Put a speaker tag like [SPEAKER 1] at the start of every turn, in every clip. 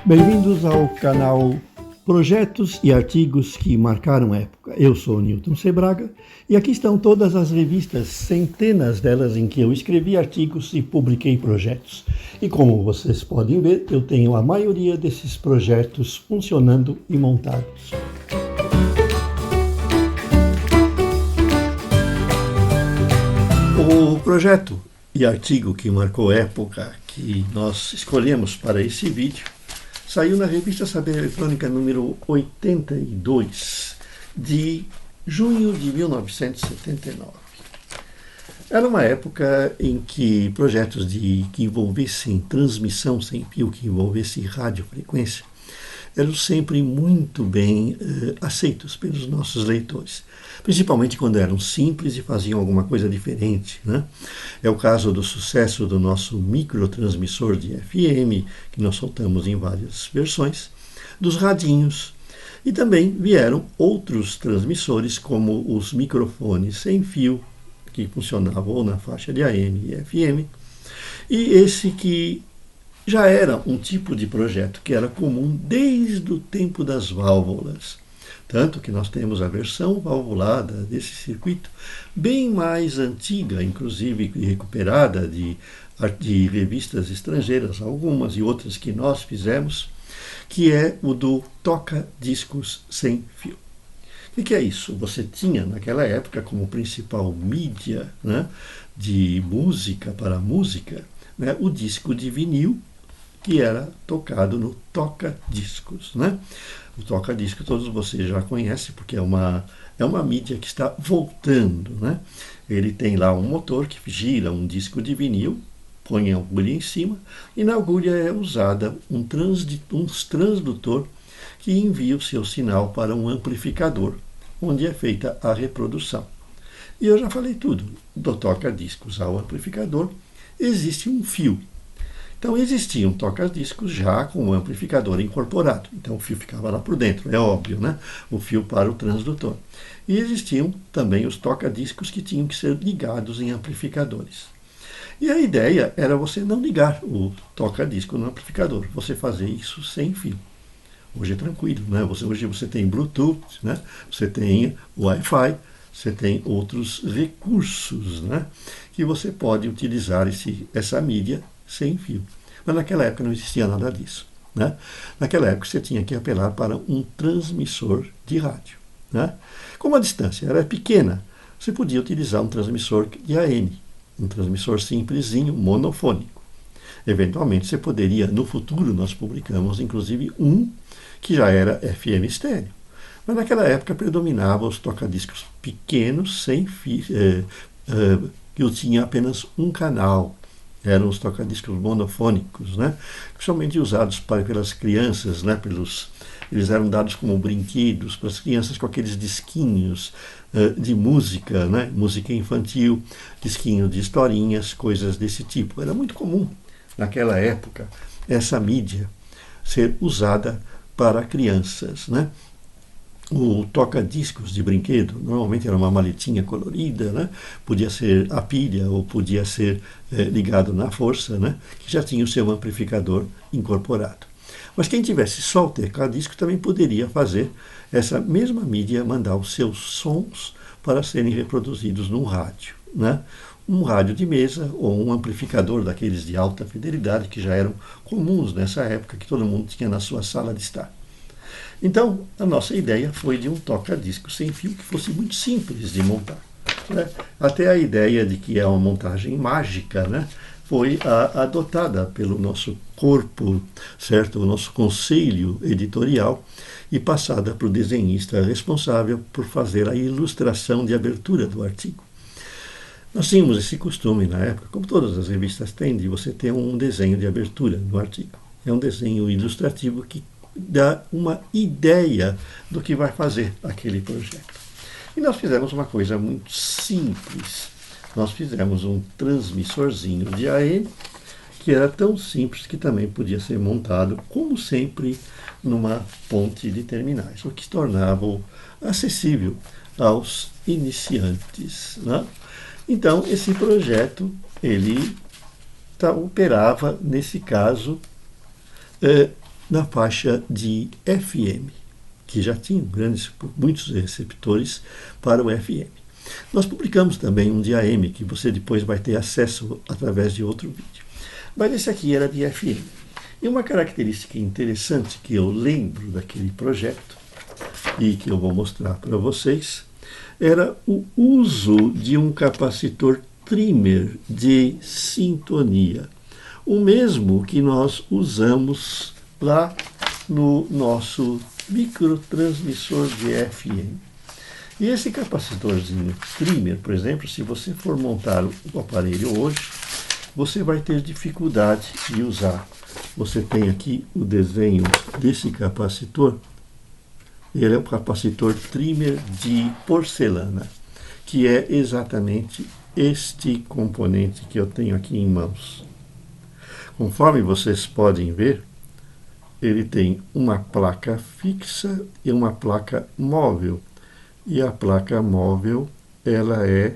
[SPEAKER 1] Bem-vindos ao canal Projetos e Artigos que Marcaram Época. Eu sou Newton Sebraga e aqui estão todas as revistas, centenas delas em que eu escrevi artigos e publiquei projetos. E como vocês podem ver, eu tenho a maioria desses projetos funcionando e montados. O projeto e artigo que marcou época que nós escolhemos para esse vídeo saiu na revista Saber Eletrônica número 82, de junho de 1979. Era uma época em que projetos que envolvessem transmissão sem fio, que envolvessem radiofrequência, eram sempre muito bem aceitos pelos nossos leitores, principalmente quando eram simples e faziam alguma coisa diferente, né? É o caso do sucesso do nosso microtransmissor de FM, que nós soltamos em várias versões, dos radinhos, e também vieram outros transmissores, como os microfones sem fio, que funcionavam ou na faixa de AM e FM, e esse que já era um tipo de projeto que era comum desde o tempo das válvulas. Tanto que nós temos a versão valvulada desse circuito, bem mais antiga, inclusive recuperada de revistas estrangeiras, algumas e outras que nós fizemos, que é o do toca-discos sem fio. O que é isso? Você tinha naquela época como principal mídia, né, de música para música, né, o disco de vinil, que era tocado no toca-discos, né? O toca-disco todos vocês já conhecem, porque é uma mídia que está voltando, né? Ele tem lá um motor que gira um disco de vinil, põe a agulha em cima, e na agulha é usada um transdutor que envia o seu sinal para um amplificador, onde é feita a reprodução. E eu já falei tudo, do toca-discos ao amplificador existe um fio. Então existia um toca-discos já com o amplificador incorporado. Então o fio ficava lá por dentro, é óbvio, né? O fio para o transdutor. E existiam também os toca-discos que tinham que ser ligados em amplificadores. E a ideia era você não ligar o toca-disco no amplificador, você fazer isso sem fio. Hoje é tranquilo, né? Hoje você tem Bluetooth, né? Você tem Wi-Fi, você tem outros recursos, né, que você pode utilizar essa mídia sem fio. Mas naquela época não existia nada disso, né? Naquela época você tinha que apelar para um transmissor de rádio, né? Como a distância era pequena, você podia utilizar um transmissor de AM, um transmissor simplesinho, monofônico. Eventualmente você poderia, no futuro nós publicamos inclusive um que já era FM estéreo. Mas naquela época predominavam os toca-discos pequenos, sem fio, que tinha apenas um canal. Eram os toca-discos monofônicos, né? Principalmente usados pelas crianças, né? Eles eram dados como brinquedos para as crianças com aqueles disquinhos de música, né? Música infantil, disquinho de historinhas, coisas desse tipo. Era muito comum naquela época essa mídia ser usada para crianças, né? O toca-discos de brinquedo normalmente era uma maletinha colorida, né? Podia ser a pilha ou podia ser ligado na força, né? Que já tinha o seu amplificador incorporado. Mas quem tivesse só o toca-disco também poderia fazer essa mesma mídia, mandar os seus sons para serem reproduzidos num rádio, né? Um rádio de mesa ou um amplificador daqueles de alta fidelidade que já eram comuns nessa época, que todo mundo tinha na sua sala de estar. Então, a nossa ideia foi de um toca-disco sem fio que fosse muito simples de montar, né? Até a ideia de que é uma montagem mágica, né, foi adotada pelo nosso corpo, certo? O nosso conselho editorial, e passada para o desenhista responsável por fazer a ilustração de abertura do artigo. Nós tínhamos esse costume na época, como todas as revistas têm, de você ter um desenho de abertura no artigo. É um desenho ilustrativo que dá uma ideia do que vai fazer aquele projeto. E nós fizemos uma coisa muito simples. Nós fizemos um transmissorzinho de AM, que era tão simples que também podia ser montado, como sempre, numa ponte de terminais, o que tornava acessível aos iniciantes, né? Então, esse projeto, ele operava, nesse caso, na faixa de FM, que já tinham muitos receptores para o FM. Nós publicamos também um de AM, que você depois vai ter acesso através de outro vídeo. Mas esse aqui era de FM. E uma característica interessante que eu lembro daquele projeto, e que eu vou mostrar para vocês, era o uso de um capacitor trimmer de sintonia. O mesmo que nós usamos lá no nosso microtransmissor de FM. E esse capacitorzinho trimmer, por exemplo, se você for montar o aparelho hoje, você vai ter dificuldade de usar. Você tem aqui o desenho desse capacitor. Ele é um capacitor trimmer de porcelana, que é exatamente este componente que eu tenho aqui em mãos. Conforme vocês podem ver, ele tem uma placa fixa e uma placa móvel. E a placa móvel, ela é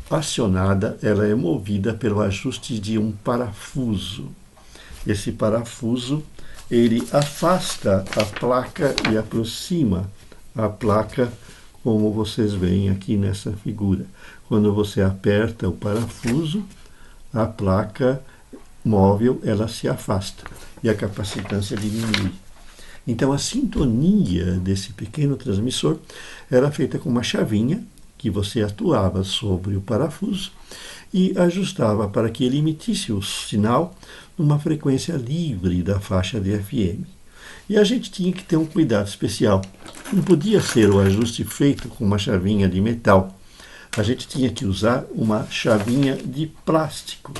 [SPEAKER 1] acionada, ela é movida pelo ajuste de um parafuso. Esse parafuso, ele afasta a placa e aproxima a placa, como vocês veem aqui nessa figura. Quando você aperta o parafuso, a placa móvel, ela se afasta e a capacitância diminui. Então, a sintonia desse pequeno transmissor era feita com uma chavinha que você atuava sobre o parafuso e ajustava para que ele emitisse o sinal numa frequência livre da faixa de FM. E a gente tinha que ter um cuidado especial. Não podia ser o ajuste feito com uma chavinha de metal. A gente tinha que usar uma chavinha de plástico,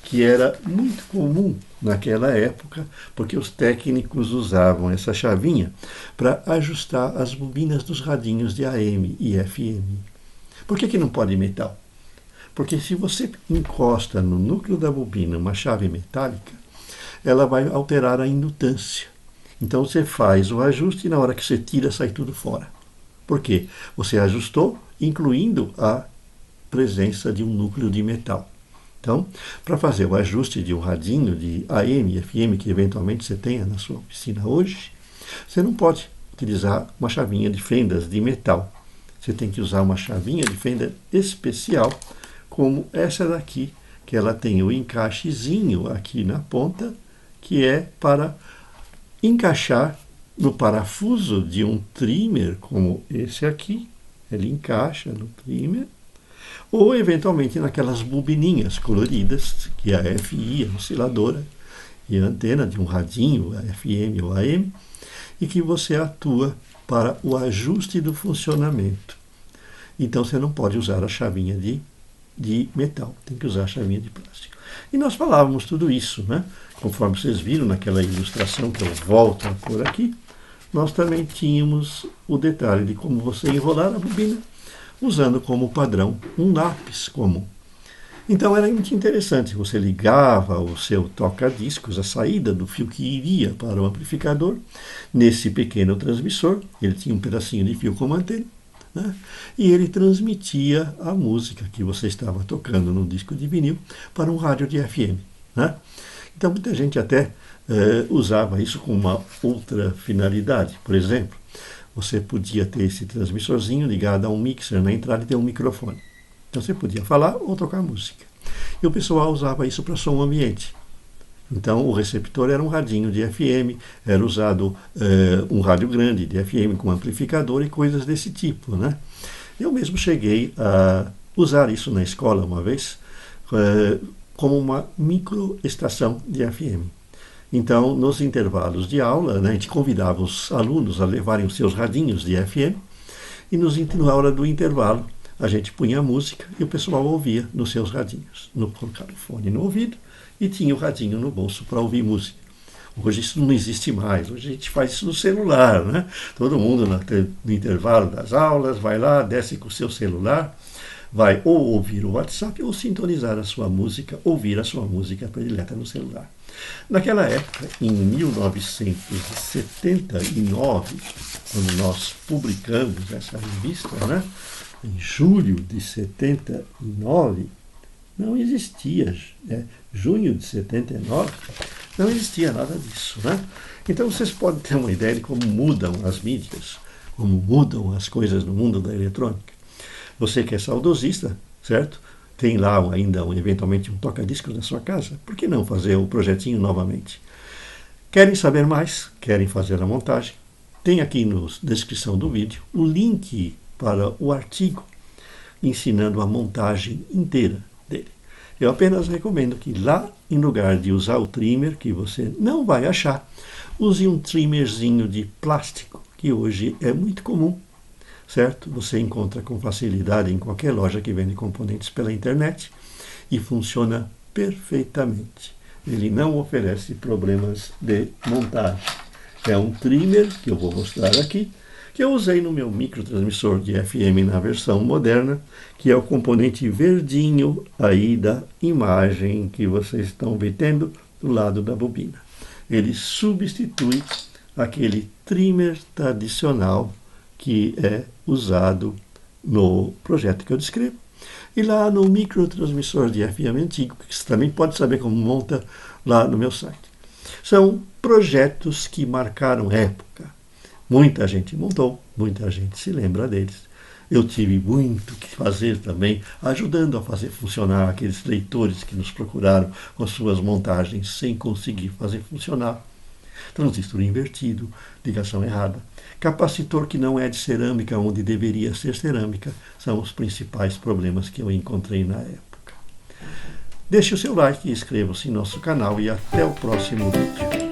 [SPEAKER 1] que era muito comum naquela época, porque os técnicos usavam essa chavinha para ajustar as bobinas dos radinhos de AM e FM. Por que não pode metal? Porque se você encosta no núcleo da bobina uma chave metálica, ela vai alterar a indutância. Então você faz o ajuste e na hora que você tira, sai tudo fora. Por quê? Você ajustou, incluindo a presença de um núcleo de metal. Então, para fazer o ajuste de um radinho de AM e FM que eventualmente você tenha na sua oficina hoje, você não pode utilizar uma chavinha de fendas de metal. Você tem que usar uma chavinha de fenda especial, como essa daqui, que ela tem o encaixezinho aqui na ponta, que é para encaixar no parafuso de um trimmer, como esse aqui. Ele encaixa no trimmer, ou eventualmente naquelas bobininhas coloridas, que é a FI, a osciladora, e a antena de um radinho, a FM ou AM, e que você atua para o ajuste do funcionamento. Então você não pode usar a chavinha de metal, tem que usar a chavinha de plástico. E nós falávamos tudo isso, né? Conforme vocês viram naquela ilustração que eu volto a pôr aqui, nós também tínhamos o detalhe de como você enrolar a bobina, usando como padrão um lápis comum. Então era muito interessante, você ligava o seu toca-discos, a saída do fio que iria para o amplificador, nesse pequeno transmissor, ele tinha um pedacinho de fio como antena, né? E ele transmitia a música que você estava tocando no disco de vinil para um rádio de FM. Né? Então muita gente até usava isso com uma outra finalidade. Por exemplo, você podia ter esse transmissorzinho ligado a um mixer na entrada e ter um microfone. Então você podia falar ou tocar música. E o pessoal usava isso para som ambiente. Então o receptor era um radinho de FM, era usado um rádio grande de FM com amplificador e coisas desse tipo. Né? Eu mesmo cheguei a usar isso na escola uma vez, como uma microestação de FM. Então, nos intervalos de aula, né, a gente convidava os alunos a levarem os seus radinhos de FM e na hora do intervalo a gente punha a música e o pessoal ouvia nos seus radinhos. Colocava o fone no ouvido e tinha o radinho no bolso para ouvir música. Hoje isso não existe mais, hoje a gente faz isso no celular, né? Todo mundo no intervalo das aulas vai lá, desce com o seu celular, vai ou ouvir o WhatsApp ou sintonizar a sua música, ouvir a sua música predileta no celular. Naquela época, em 1979, quando nós publicamos essa revista, né, em julho de 79, não existia, junho de 79, Não existia nada disso, né? Então vocês podem ter uma ideia de como mudam as mídias, como mudam as coisas no mundo da eletrônica. Você que é saudosista, certo? Tem lá ainda eventualmente um toca-discos na sua casa. Por que não fazer o projetinho novamente? Querem saber mais? Querem fazer a montagem? Tem aqui na descrição do vídeo o link para o artigo ensinando a montagem inteira dele. Eu apenas recomendo que lá, em lugar de usar o trimmer, que você não vai achar, use um trimmerzinho de plástico, que hoje é muito comum, certo? Você encontra com facilidade em qualquer loja que vende componentes pela internet e funciona perfeitamente. Ele não oferece problemas de montagem. É um trimmer, que eu vou mostrar aqui, que eu usei no meu microtransmissor de FM na versão moderna, que é o componente verdinho aí da imagem que vocês estão vendo do lado da bobina. Ele substitui aquele trimmer tradicional que é usado no projeto que eu descrevo. E lá no microtransmissor de FM antigo, que você também pode saber como monta lá no meu site. São projetos que marcaram época. Muita gente montou, muita gente se lembra deles. Eu tive muito que fazer também, ajudando a fazer funcionar aqueles leitores que nos procuraram com as suas montagens sem conseguir fazer funcionar. Transistor invertido, ligação errada. Capacitor que não é de cerâmica onde deveria ser cerâmica, são os principais problemas que eu encontrei na época. Deixe o seu like e inscreva-se em nosso canal e até o próximo vídeo.